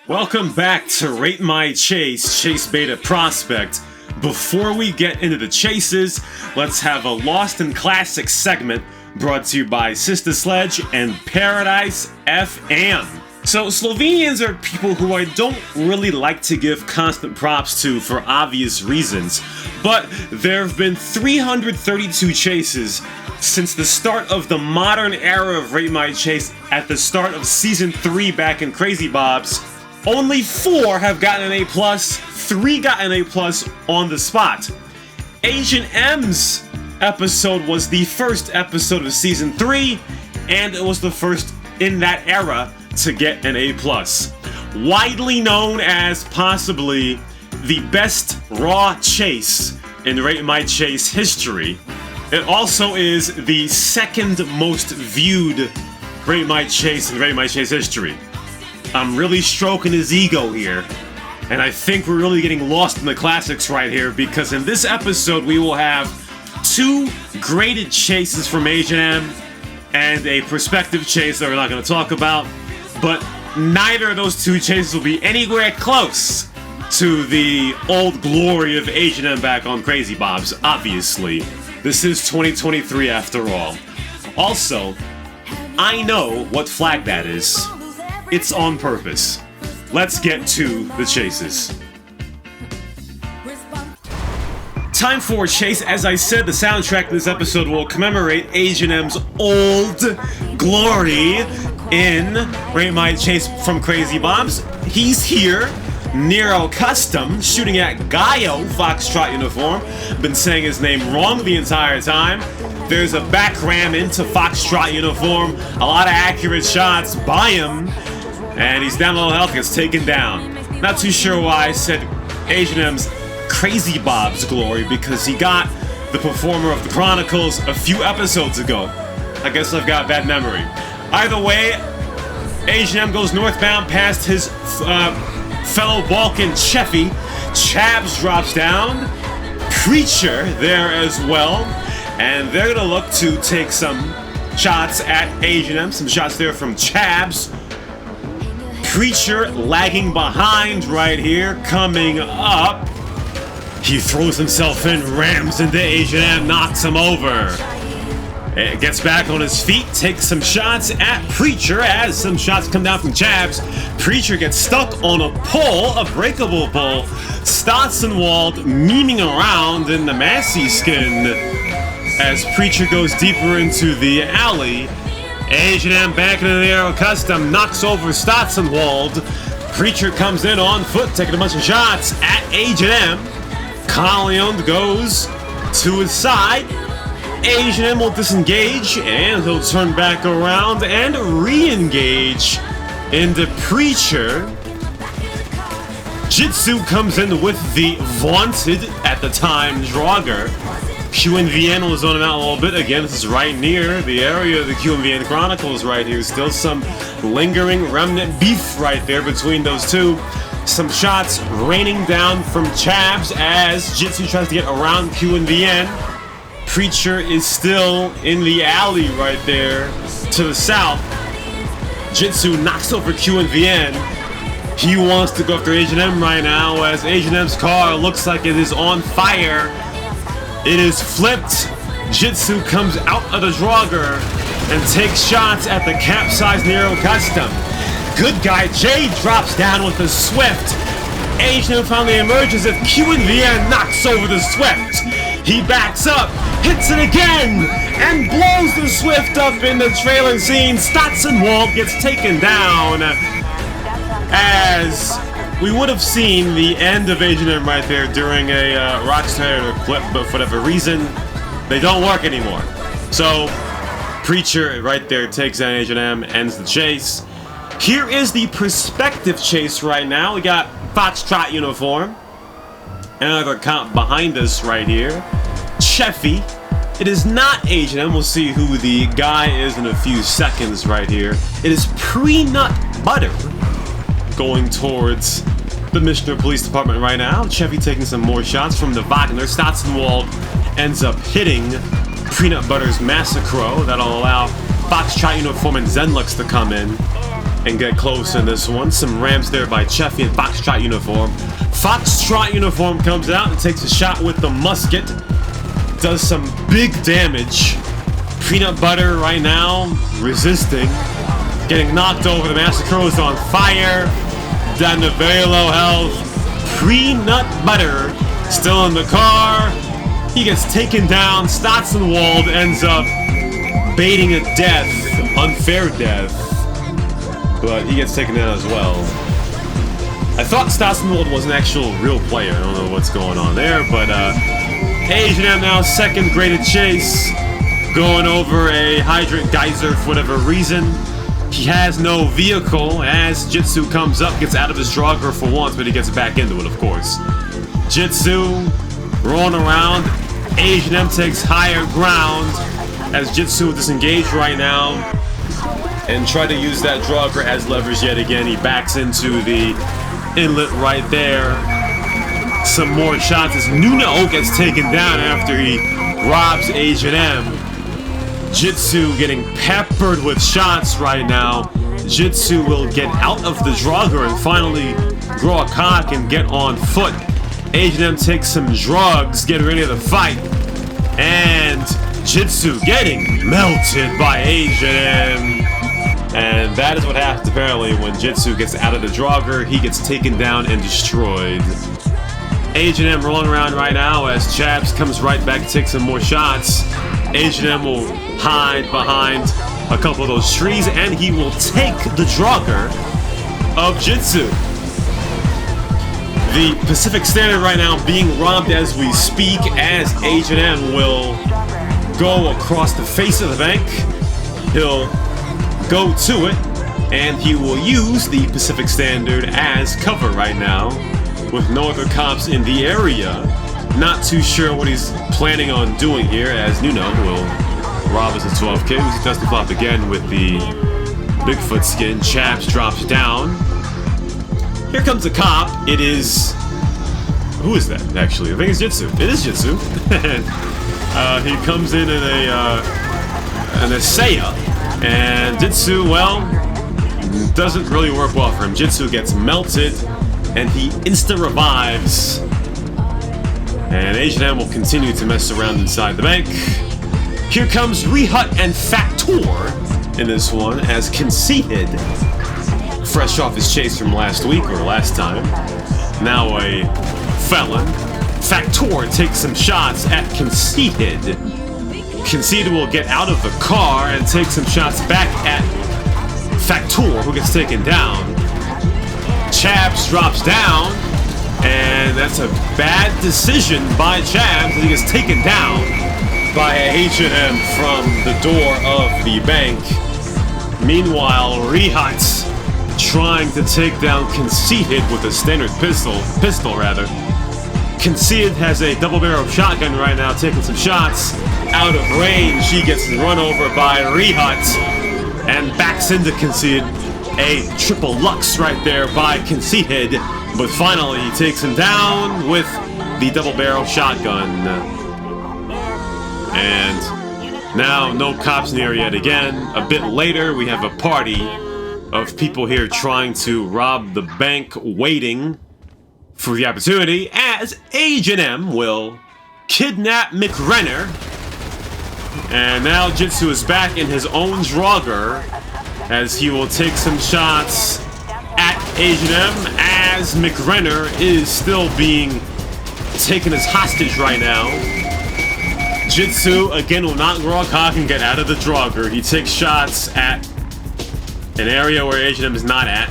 Welcome back to Rate My Chase, Chase Beta Prospect. Before we get into the chases, let's have a Lost in Classics segment brought to you by Sister Sledge and Paradise FM. So Slovenians are people who I don't really like to give constant props to for obvious reasons, but there have been 332 chases since the start of the modern era of Rate My Chase at the start of Season 3 back in CrazyBob's. Only 4 have gotten an A+, 3 got an A+ on the spot. Agent M's episode was the first episode of Season 3, and it was the first in that era to get an A+. Widely known as possibly the best raw chase in Rate My Chase history, it also is the second most viewed Rate My Chase in Rate My Chase history. I'm really stroking his ego here, and I think we're really getting lost in the classics right here, because in this episode we will have 2 graded chases from AgentM and a prospective chase that we're not going to talk about, but neither of those 2 chases will be anywhere close to the old glory of AgentM back on CrazyBob's, obviously. This is 2023 after all. Also, I know what flag that is. It's on purpose. Let's get to the chases. Time for a chase. As I said, the soundtrack of this episode will commemorate AgentM's old glory in Rate My Chase from CrazyBob's. He's here, Nero Custom, shooting at Gaio, Foxtrot uniform. Been saying his name wrong the entire time. There's a back ram into Foxtrot uniform. A lot of accurate shots by him. And he's down a little health, gets taken down. Not too sure why I said AgentM's CrazyBob's glory, because he got the performer of the Chronicles a few episodes ago. I guess I've got bad memory. Either way, AgentM goes northbound past his fellow Balkan Cheffy. Chabs drops down. Preacher there as well. And they're gonna look to take some shots at AgentM. Some shots there from Chabs. Preacher lagging behind right here, coming up. He throws himself in, rams into AgentM, knocks him over. Gets back on his feet, takes some shots at Preacher as some shots come down from Chabs. Preacher gets stuck on a pole, a breakable pole. Stotzenwald memeing around in the Massey skin as Preacher goes deeper into the alley. AgentM back into the Nero Custom, knocks over Stotzenwald. Preacher comes in on foot, taking a bunch of shots at AgentM. Colleon goes to his side. AgentM will disengage, and he'll turn back around and re-engage into Preacher. Jitsu comes in with the vaunted, at the time, Draugr. QNVN was on him out a little bit. Again, this is right near the area of the QNVN Chronicles right here. Still some lingering remnant beef right there between those two. Some shots raining down from Chabs as Jitsu tries to get around QNVN. Preacher is still in the alley right there to the south. Jitsu knocks over QNVN. He wants to go after AgentM right now as AgentM's car looks like it is on fire. It is flipped. Jitsu comes out of the Draugr and takes shots at the capsized Nero Custom. Good guy Jay drops down with the Swift. AgentM finally emerges as QNVN knocks over the Swift. He backs up, hits it again, and blows the Swift up in the trailer scene. Stotzenwald gets taken down as we would have seen the end of AgentM right there during a Rockstar clip, but for whatever reason, they don't work anymore. So, Preacher right there takes down AgentM, ends the chase. Here is the prospective chase right now. We got Foxtrot uniform. Another comp behind us right here. Cheffy. It is not AgentM. We'll see who the guy is in a few seconds right here. It is Pre-Nut Butter going towards the Michigan Police Department right now. Cheffy taking some more shots from the Wagner. Stotzenwald ends up hitting Peanut Butter's Massacro. That'll allow Foxtrot uniform and Zenlux to come in. and get close in this one. Some ramps there by Cheffy in Foxtrot uniform. Foxtrot uniform comes out and takes a shot with the musket. Does some big damage. Peanut Butter right now resisting. Getting knocked over. The Master Crow is on fire. Down to very low health. Peanut Butter still in the car. He gets taken down. Stotzenwald ends up baiting a death. Unfair death. But he gets taken down as well. I thought Stotzenwald was an actual real player. I don't know what's going on there. But AgentM now second graded chase. Going over a hydrant geyser for whatever reason. He has no vehicle as Jitsu comes up, gets out of his Draugr for once, but he gets back into it, of course. Jitsu rolling around. AgentM takes higher ground as Jitsu disengaged right now and try to use that Draugr as leverage yet again. He backs into the inlet right there. Some more shots as Nuno gets taken down after he robs AgentM. Jitsu getting peppered with shots right now. Jitsu will get out of the Draugr and finally grow a cock and get on foot. AgentM takes some drugs, get ready to fight. And Jitsu getting melted by AgentM. And that is what happens apparently when Jitsu gets out of the Draugr. He gets taken down and destroyed. AgentM rolling around right now as Chaps comes right back to take some more shots. AgentM will hide behind a couple of those trees and he will take the Draugr of Jitsu. The Pacific Standard right now being robbed as we speak as AgentM will go across the face of the bank. He'll go to it and he will use the Pacific Standard as cover right now with no other cops in the area. Not too sure what he's planning on doing here as Nuno will rob us at 12K. We see Dusty Flop again with the Bigfoot skin. Chaps drops down. Here comes a cop. It is... who is that, actually? I think it's Jitsu. It is Jitsu. He comes in an Asaya. And Jitsu, well, doesn't really work well for him. Jitsu gets melted. And he insta-revives. And AgentM will continue to mess around inside the bank. Here comes Rehut and Factor in this one as Conceited, fresh off his chase from last week or last time, now a felon. Factor takes some shots at Conceited. Conceited will get out of the car and take some shots back at Factor, who gets taken down. Chaps drops down, and that's a bad decision by Chaps. He gets taken down by AgentM from the door of the bank. Meanwhile, Rehut's trying to take down Conceited with a standard pistol. Conceited has a double-barrel shotgun right now, taking some shots out of range. He gets run over by Rehut and backs into Conceited. A triple Lux right there by Conceited, but finally he takes him down with the double-barrel shotgun. And now no cops near yet again. A bit later we have a party of people here trying to rob the bank, waiting for the opportunity as AgentM will kidnap McRenner. And now Jitsu is back in his own Draugr as he will take some shots at AgentM as McRenner is still being taken as hostage right now. Jitsu again will not grow a cock and get out of the Draugr. He takes shots at an area where AgentM is not at.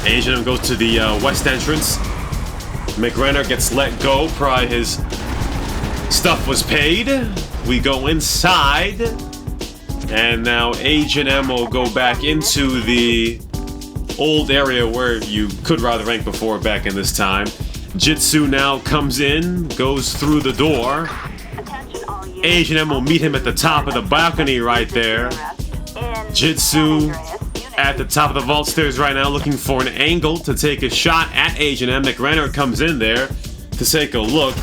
AgentM goes to the west entrance. McRenner gets let go, probably his stuff was paid. We go inside. And now AgentM will go back into the old area where you could rather rank before back in this time. Jitsu now comes in, goes through the door. AgentM will meet him at the top of the balcony right there. Jitsu at the top of the vault stairs right now looking for an angle to take a shot at AgentM. McRenner comes in there to take a look.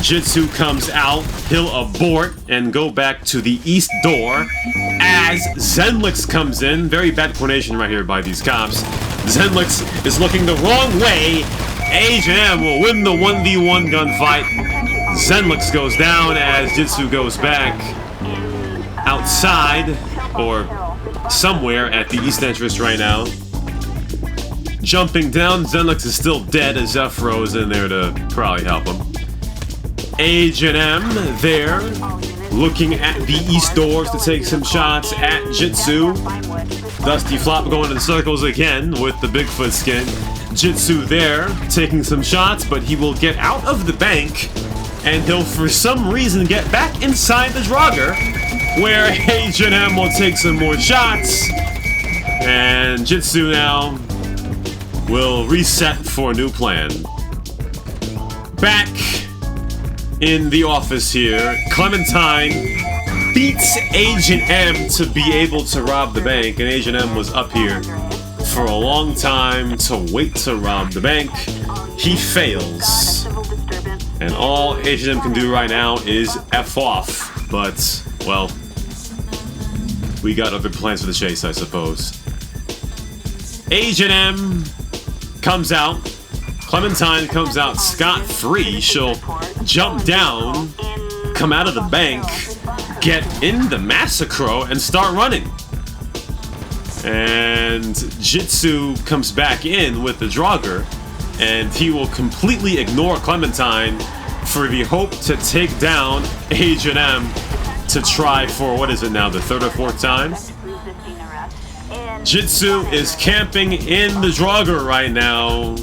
Jitsu comes out, he'll abort and go back to the east door as Zenlix comes in. Very bad coordination right here by these cops. Zenlix is looking the wrong way. AgentM will win the 1v1 gunfight. Zenlix goes down as Jitsu goes back outside, or somewhere at the east entrance right now. Jumping down, Zenlix is still dead as Zephyro is in there to probably help him. AgentM there, looking at the east doors to take some shots at Jitsu. Dusty Flop going in circles again with the Bigfoot skin. Jitsu there, taking some shots, but he will get out of the bank, and he'll for some reason get back inside the Draugr, where AgentM will take some more shots, and Jitsu now will reset for a new plan. Back in the office here, Clementine beats AgentM to be able to rob the bank, and AgentM was up here for a long time to wait to rob the bank. He fails, and all AgentM can do right now is F off, but, well, we got other plans for the chase, I suppose. AgentM comes out. Clementine comes out scot-free. She'll jump down, come out of the bank, get in the Massacro, and start running. And Jitsu comes back in with the Draugr, and he will completely ignore Clementine for the hope to take down AgentM to try for, what is it now, the third or fourth time? Jitsu is camping in the Draugr right now.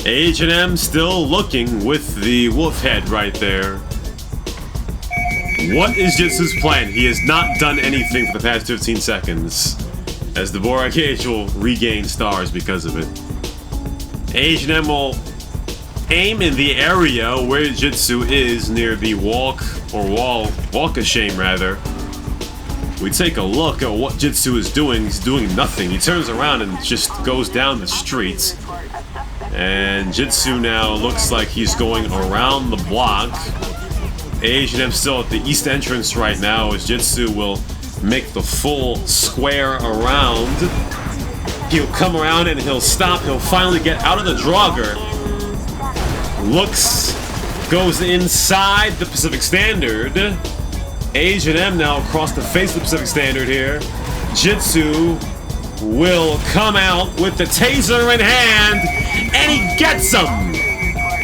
AgentM still looking with the wolf head right there. What is Jitsu's plan? He has not done anything for the past 15 seconds, as the Borak Cage will regain stars because of it. AgentM will aim in the area where Jitsu is, near the walk of shame rather. We take a look at what Jitsu is doing. He's doing nothing. He turns around and just goes down the street. And Jitsu now looks like he's going around the block. AgentM still at the east entrance right now, as Jitsu will make the full square around. He'll come around and he'll stop. He'll finally get out of the Draugr. Looks, goes inside the Pacific Standard. AgentM now across the face of the Pacific Standard here. Jitsu will come out with the taser in hand, and he gets him!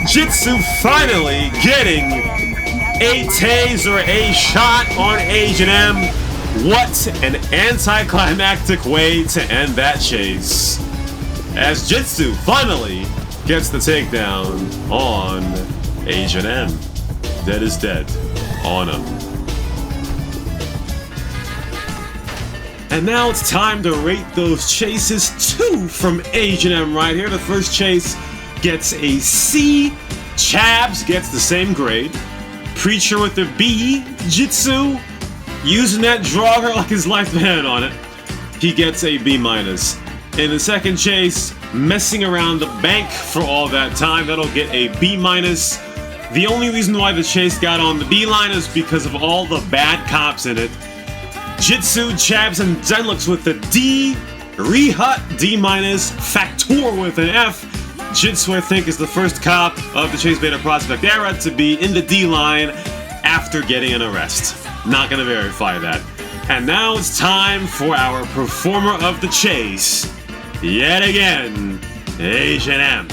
Jitsu finally getting a taser, a shot on AgentM. What an anticlimactic way to end that chase, as Jitsu finally gets the takedown on AgentM. Dead is dead on him. And now it's time to rate those chases. 2 from AgentM right here. The first chase gets a C. Chabs gets the same grade. Preacher with a B. Jitsu, using that Draugr like his life depended on it, he gets a B-. In the second chase, messing around the bank for all that time, that'll get a B-. The only reason why the chase got on the B line is because of all the bad cops in it. Jitsu, Chabs, and Zenlix with the D. Rehut, D-. Factor with an F. Jitsu, I think, is the first cop of the Chase Beta Prospect era to be in the D line after getting an arrest. Not gonna verify that. And now it's time for our performer of the chase. Yet again, AgentM.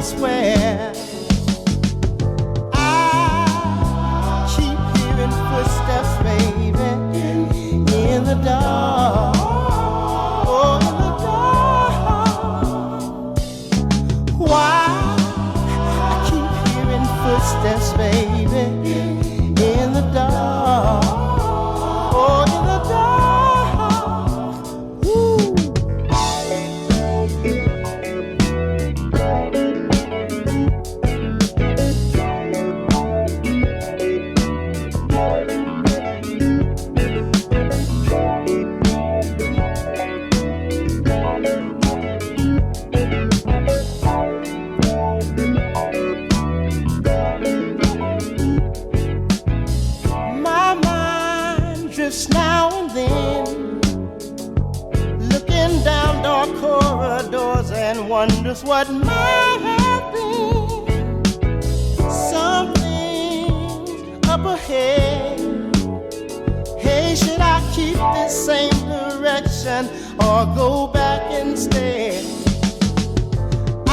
swear. I keep hearing footsteps, baby, in the dark. Oh, in the dark. Why? I keep hearing footsteps, baby, in the dark. Oh, in the dark. Woo. My mind drifts now and then, looking down dark corridors and wonders what might have been. Something's up ahead. Hey, should I keep this same direction or go back instead? I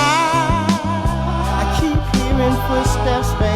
keep hearing footsteps, baby,